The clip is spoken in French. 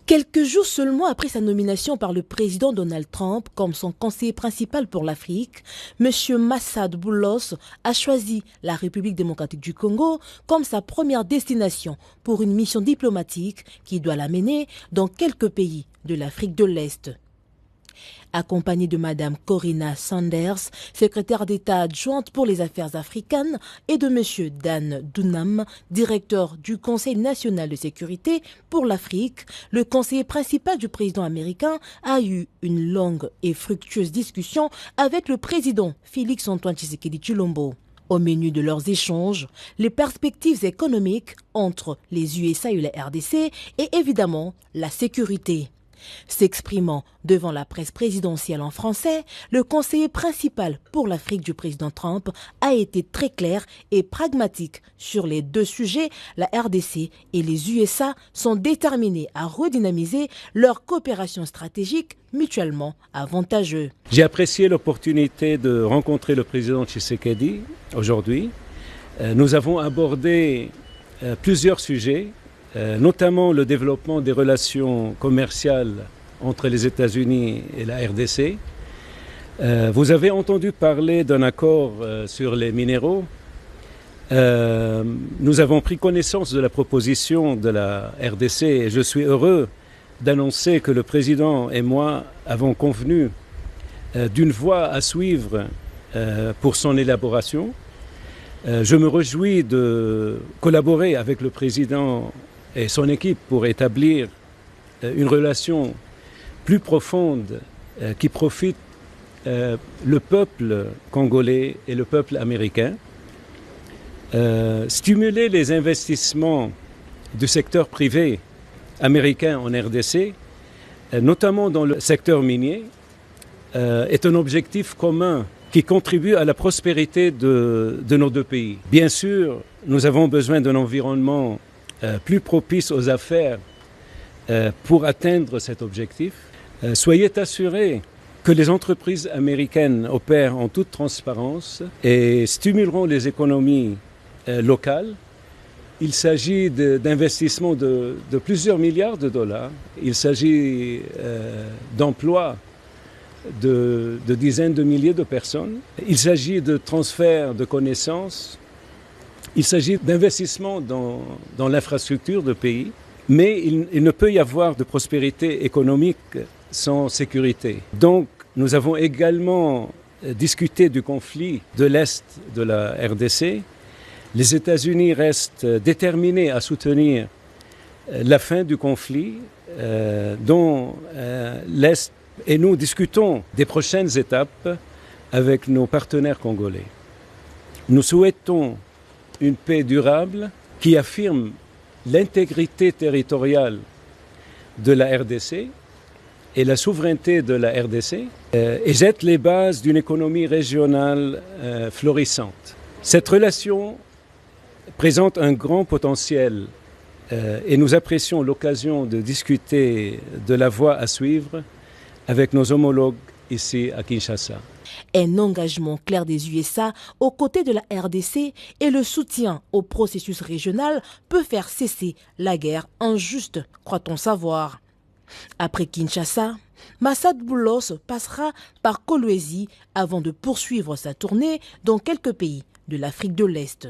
Quelques jours seulement après sa nomination par le président Donald Trump comme son conseiller principal pour l'Afrique, M. Massad Boulos a choisi la République démocratique du Congo comme sa première destination pour une mission diplomatique qui doit l'amener dans quelques pays de l'Afrique de l'Est. Accompagnée de Mme Corinna Sanders, secrétaire d'État adjointe pour les affaires africaines, et de M. Dan Dunham, directeur du Conseil national de sécurité pour l'Afrique, le conseiller principal du président américain a eu une longue et fructueuse discussion avec le président Félix-Antoine Tshisekedi Tshilombo. Au menu de leurs échanges, les perspectives économiques entre les USA et la RDC et évidemment la sécurité. S'exprimant devant la presse présidentielle en français, le conseiller principal pour l'Afrique du président Trump a été très clair et pragmatique sur les deux sujets. La RDC et les USA sont déterminés à redynamiser leur coopération stratégique mutuellement avantageuse. J'ai apprécié l'opportunité de rencontrer le président Tshisekedi aujourd'hui. Nous avons abordé plusieurs sujets, notamment le développement des relations commerciales entre les États-Unis et la RDC. Vous avez entendu parler d'un accord sur les minéraux. Nous avons pris connaissance de la proposition de la RDC et je suis heureux d'annoncer que le président et moi avons convenu d'une voie à suivre pour son élaboration. Je me réjouis de collaborer avec le président et son équipe pour établir une relation plus profonde qui profite le peuple congolais et le peuple américain. Stimuler les investissements du secteur privé américain en RDC, notamment dans le secteur minier, est un objectif commun qui contribue à la prospérité de nos deux pays. Bien sûr, nous avons besoin d'un environnement plus propice aux affaires pour atteindre cet objectif. Soyez assurés que les entreprises américaines opèrent en toute transparence et stimuleront les économies locales. Il s'agit d'investissements de plusieurs milliards de dollars. Il s'agit d'emplois de dizaines de milliers de personnes. Il s'agit de transferts de connaissances. Il s'agit d'investissements dans l'infrastructure du pays, mais il ne peut y avoir de prospérité économique sans sécurité. Donc, nous avons également discuté du conflit de l'Est de la RDC. Les États-Unis restent déterminés à soutenir la fin du conflit dont l'Est, et nous discutons des prochaines étapes avec nos partenaires congolais. Nous souhaitons une paix durable qui affirme l'intégrité territoriale de la RDC et la souveraineté de la RDC et jette les bases d'une économie régionale florissante. Cette relation présente un grand potentiel et nous apprécions l'occasion de discuter de la voie à suivre avec nos homologues ici à Kinshasa. Un engagement clair des USA aux côtés de la RDC et le soutien au processus régional peut faire cesser la guerre injuste, croit-on savoir. Après Kinshasa, Massad Boulos passera par Kolwezi avant de poursuivre sa tournée dans quelques pays de l'Afrique de l'Est.